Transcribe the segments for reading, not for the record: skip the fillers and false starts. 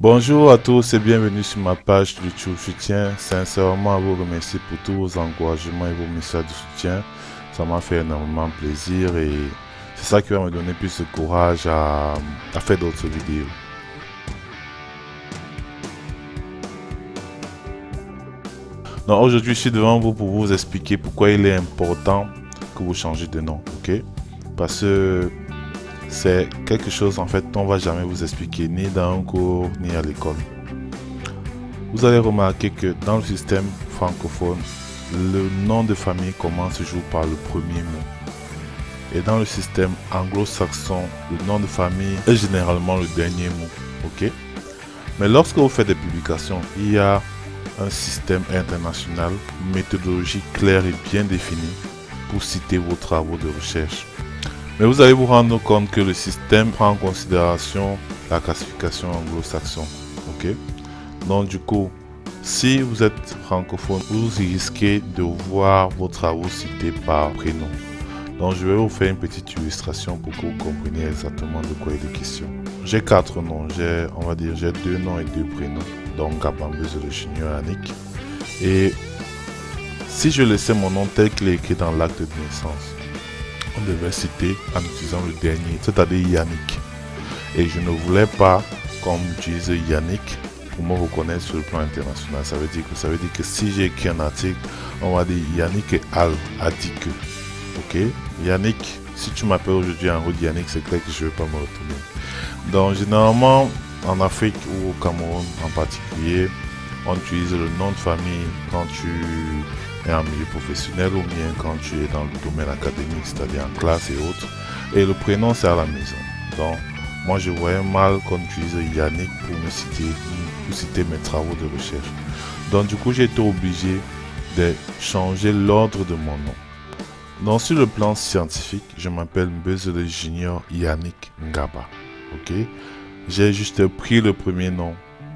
Bonjour à tous et bienvenue sur ma page YouTube. Je tiens sincèrement à vous remercier pour tous vos encouragements et vos messages de soutien. Ça m'a fait énormément plaisir et c'est ça qui va me donner plus de courage à faire d'autres vidéos. Donc aujourd'hui, je suis devant vous pour vous expliquer pourquoi il est important que vous changez de nom, ok? Parce que c'est quelque chose en fait qu'on va jamais vous expliquer ni dans un cours ni à l'école. Vous allez remarquer que dans le système francophone, le nom de famille commence toujours par le premier mot. Et dans le système anglo-saxon, le nom de famille est généralement le dernier mot. Ok? Mais lorsque vous faites des publications, il y a un système international, une méthodologie claire et bien définie pour citer vos travaux de recherche. Mais vous allez vous rendre compte que le système prend en considération la classification anglo-saxon. Ok? Donc du coup, si vous êtes francophone, vous risquez de voir vos travaux cités par prénom. Donc je vais vous faire une petite illustration pour que vous compreniez exactement de quoi il est question. J'ai 4 noms, j'ai 2 noms et 2 prénoms. Donc Gabambeuse le Junior Yannick. Et si je laissais mon nom tel qu'il est écrit dans l'acte de naissance, on devait citer en utilisant le dernier, c'est-à-dire Yannick. Et je ne voulais pas qu'on utilise Yannick pour me reconnaître sur le plan international. Ça veut dire que si j'ai écrit un article, on va dire Yannick et Al a dit que. Ok? Yannick, si tu m'appelles aujourd'hui en route Yannick, c'est clair que je ne vais pas me retourner. Donc généralement, en Afrique ou au Cameroun en particulier, on utilise le nom de famille quand tu es en milieu professionnel ou bien quand tu es dans le domaine académique, c'est-à-dire en classe et autres. Et le prénom, c'est à la maison. Donc, moi, je voyais mal qu'on utilise Yannick pour citer mes travaux de recherche. Donc, du coup, j'ai été obligé de changer l'ordre de mon nom. Donc, sur le plan scientifique, je m'appelle Mbezele Junior Yannick Ngaba. Ok? J'ai juste pris le premier nom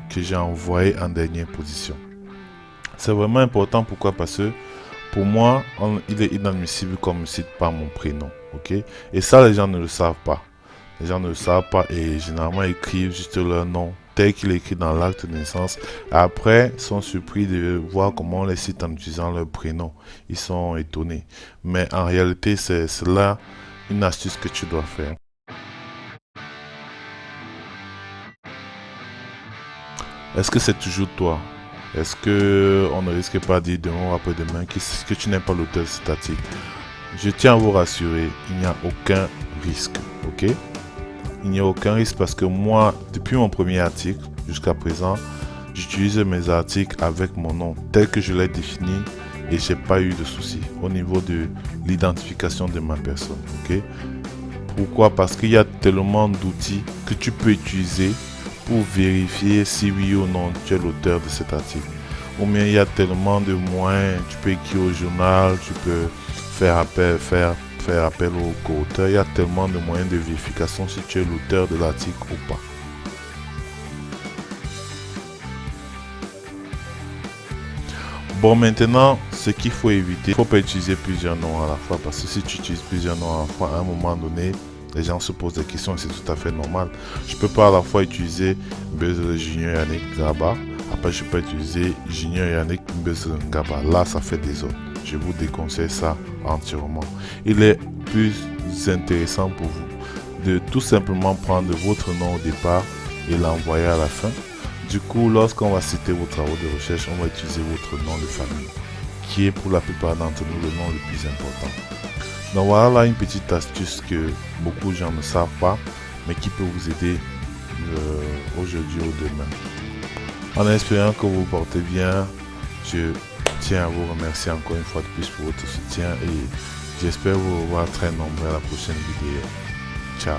que j'ai envoyé en dernière position. C'est vraiment important. Pourquoi? Parce que pour moi, il est inadmissible qu'on me cite pas mon prénom. Ok? Et ça, les gens ne le savent pas. Les gens ne le savent pas et généralement écrivent juste leur nom tel qu'il est écrit dans l'acte de naissance. Après, ils sont surpris de voir comment on les cite en utilisant leur prénom. Ils sont étonnés. Mais en réalité, c'est là une astuce que tu dois faire. Est-ce que c'est toujours toi? Est-ce que on ne risque pas de dire demain ou après-demain que tu n'es pas l'auteur de cet article? Je tiens à vous rassurer, il n'y a aucun risque. Ok? Il n'y a aucun risque parce que moi, depuis mon premier article jusqu'à présent, j'utilise mes articles avec mon nom tel que je l'ai défini et j'ai pas eu de soucis au niveau de l'identification de ma personne. Ok? Pourquoi? Parce qu'il y a tellement d'outils que tu peux utiliser pour vérifier si oui ou non tu es l'auteur de cet article. Ou bien il y a tellement de moyens, tu peux écrire au journal, tu peux faire appel au co-auteur. Il y a tellement de moyens de vérification si tu es l'auteur de l'article ou pas. Bon, maintenant, ce qu'il faut éviter, il ne faut pas utiliser plusieurs noms à la fois parce que si tu utilises plusieurs noms à la fois, à un moment donné, les gens se posent des questions et c'est tout à fait normal. Je ne peux pas à la fois utiliser Mbezele Junior Yannick Ngaba, après je peux utiliser Junior Yannick Mbezele Ngaba. Là, ça fait des autres. Je vous déconseille ça entièrement. Il est plus intéressant pour vous de tout simplement prendre votre nom au départ et l'envoyer à la fin. Du coup, lorsqu'on va citer vos travaux de recherche, on va utiliser votre nom de famille, qui est pour la plupart d'entre nous le nom le plus important. Donc voilà là une petite astuce que beaucoup de gens ne savent pas, mais qui peut vous aider aujourd'hui ou demain. En espérant que vous vous portez bien, je tiens à vous remercier encore une fois de plus pour votre soutien et j'espère vous revoir très nombreux à la prochaine vidéo. Ciao.